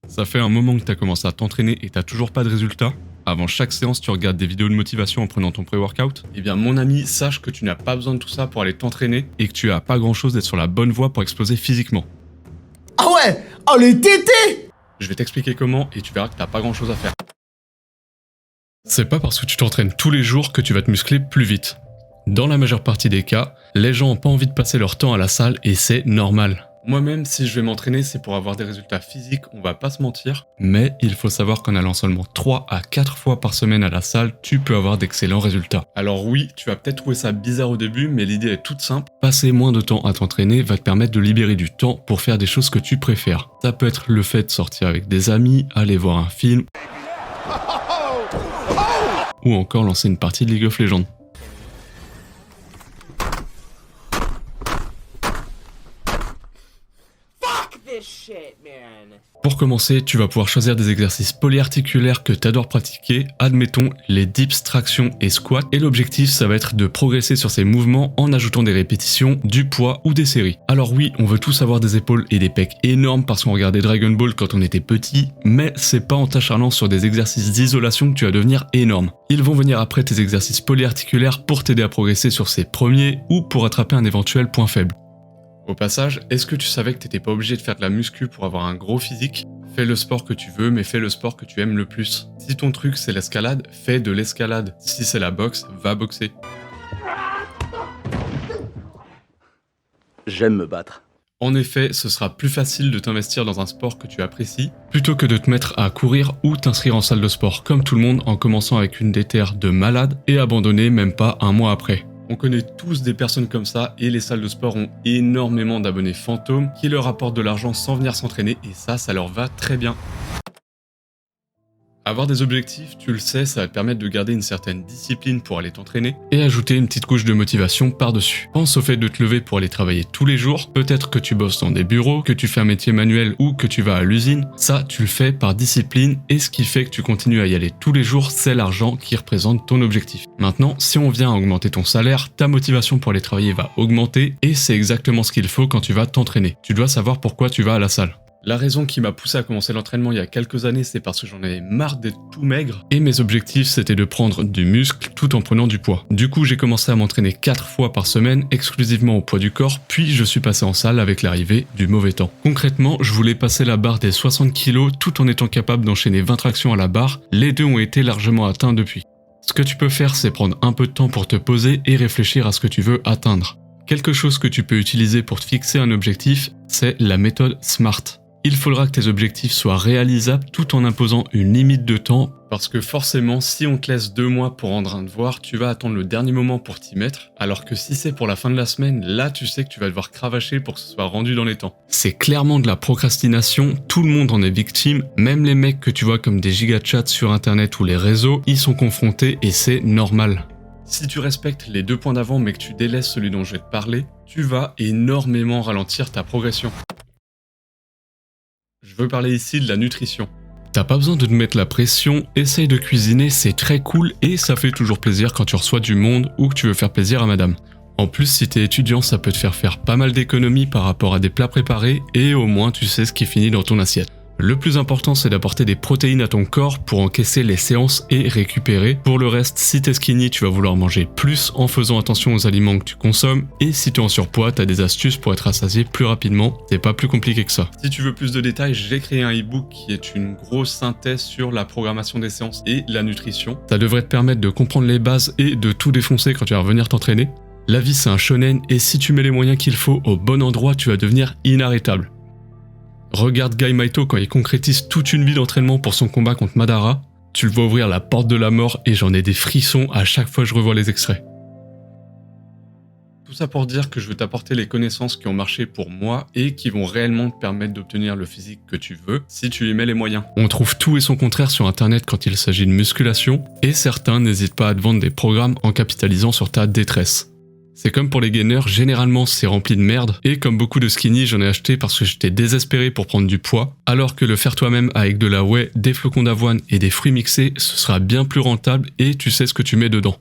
Ça fait un moment que tu as commencé à t'entraîner et tu toujours pas de résultat? Avant chaque séance, tu regardes des vidéos de motivation en prenant ton pré-workout? Eh bien mon ami, sache que tu n'as pas besoin de tout ça pour aller t'entraîner et que tu as pas grand chose d'être sur la bonne voie pour exploser physiquement. Ah ouais! Oh les tétés! Je vais t'expliquer comment et tu verras que t'as pas grand chose à faire. C'est pas parce que tu t'entraînes tous les jours que tu vas te muscler plus vite. Dans la majeure partie des cas, les gens ont pas envie de passer leur temps à la salle et c'est normal. Moi-même, si je vais m'entraîner, c'est pour avoir des résultats physiques, on va pas se mentir. Mais il faut savoir qu'en allant seulement 3 à 4 fois par semaine à la salle, tu peux avoir d'excellents résultats. Alors oui, tu vas peut-être trouver ça bizarre au début, mais l'idée est toute simple. Passer moins de temps à t'entraîner va te permettre de libérer du temps pour faire des choses que tu préfères. Ça peut être le fait de sortir avec des amis, aller voir un film, ou encore lancer une partie de League of Legends. Pour commencer, tu vas pouvoir choisir des exercices polyarticulaires que tu adores pratiquer, admettons les dips, tractions et squats, et l'objectif ça va être de progresser sur ces mouvements en ajoutant des répétitions, du poids ou des séries. Alors oui, on veut tous avoir des épaules et des pecs énormes parce qu'on regardait Dragon Ball quand on était petit, mais c'est pas en t'acharnant sur des exercices d'isolation que tu vas devenir énorme. Ils vont venir après tes exercices polyarticulaires pour t'aider à progresser sur ces premiers ou pour attraper un éventuel point faible. Au passage, est-ce que tu savais que t'étais pas obligé de faire de la muscu pour avoir un gros physique? Fais le sport que tu veux, mais fais le sport que tu aimes le plus. Si ton truc c'est l'escalade, fais de l'escalade. Si c'est la boxe, va boxer. J'aime me battre. En effet, ce sera plus facile de t'investir dans un sport que tu apprécies, plutôt que de te mettre à courir ou t'inscrire en salle de sport, comme tout le monde en commençant avec une déterre de malade et abandonner même pas un mois après. On connaît tous des personnes comme ça et les salles de sport ont énormément d'abonnés fantômes qui leur apportent de l'argent sans venir s'entraîner et ça leur va très bien. Avoir des objectifs, tu le sais, ça va te permettre de garder une certaine discipline pour aller t'entraîner et ajouter une petite couche de motivation par-dessus. Pense au fait de te lever pour aller travailler tous les jours, peut-être que tu bosses dans des bureaux, que tu fais un métier manuel ou que tu vas à l'usine, ça tu le fais par discipline et ce qui fait que tu continues à y aller tous les jours, c'est l'argent qui représente ton objectif. Maintenant, si on vient à augmenter ton salaire, ta motivation pour aller travailler va augmenter et c'est exactement ce qu'il faut quand tu vas t'entraîner. Tu dois savoir pourquoi tu vas à la salle. La raison qui m'a poussé à commencer l'entraînement il y a quelques années, c'est parce que j'en avais marre d'être tout maigre et mes objectifs c'était de prendre du muscle tout en prenant du poids. Du coup j'ai commencé à m'entraîner 4 fois par semaine exclusivement au poids du corps, puis je suis passé en salle avec l'arrivée du mauvais temps. Concrètement, je voulais passer la barre des 60 kg tout en étant capable d'enchaîner 20 tractions à la barre, les deux ont été largement atteints depuis. Ce que tu peux faire c'est prendre un peu de temps pour te poser et réfléchir à ce que tu veux atteindre. Quelque chose que tu peux utiliser pour te fixer un objectif, c'est la méthode SMART. Il faudra que tes objectifs soient réalisables tout en imposant une limite de temps parce que forcément, si on te laisse 2 mois pour rendre un devoir, tu vas attendre le dernier moment pour t'y mettre, alors que si c'est pour la fin de la semaine, là tu sais que tu vas devoir cravacher pour que ce soit rendu dans les temps. C'est clairement de la procrastination, tout le monde en est victime, même les mecs que tu vois comme des gigachats sur internet ou les réseaux, ils sont confrontés et c'est normal. Si tu respectes les 2 points d'avant mais que tu délaisses celui dont je vais te parler, tu vas énormément ralentir ta progression. Je veux parler ici de la nutrition. T'as pas besoin de te mettre la pression, essaye de cuisiner, c'est très cool et ça fait toujours plaisir quand tu reçois du monde ou que tu veux faire plaisir à madame. En plus, si t'es étudiant, ça peut te faire pas mal d'économies par rapport à des plats préparés et au moins tu sais ce qui finit dans ton assiette. Le plus important, c'est d'apporter des protéines à ton corps pour encaisser les séances et récupérer. Pour le reste, si t'es skinny, tu vas vouloir manger plus en faisant attention aux aliments que tu consommes. Et si t'es en surpoids, t'as des astuces pour être rassasié plus rapidement. C'est pas plus compliqué que ça. Si tu veux plus de détails, j'ai créé un e-book qui est une grosse synthèse sur la programmation des séances et la nutrition. Ça devrait te permettre de comprendre les bases et de tout défoncer quand tu vas revenir t'entraîner. La vie, c'est un shonen et si tu mets les moyens qu'il faut au bon endroit, tu vas devenir inarrêtable. Regarde Guy Maito quand il concrétise toute une vie d'entraînement pour son combat contre Madara. Tu le vois ouvrir la porte de la mort et j'en ai des frissons à chaque fois que je revois les extraits. Tout ça pour dire que je veux t'apporter les connaissances qui ont marché pour moi et qui vont réellement te permettre d'obtenir le physique que tu veux si tu y mets les moyens. On trouve tout et son contraire sur internet quand il s'agit de musculation et certains n'hésitent pas à te vendre des programmes en capitalisant sur ta détresse. C'est comme pour les gainers, généralement c'est rempli de merde, et comme beaucoup de skinny, j'en ai acheté parce que j'étais désespéré pour prendre du poids, alors que le faire toi-même avec de la whey, des flocons d'avoine et des fruits mixés, ce sera bien plus rentable et tu sais ce que tu mets dedans.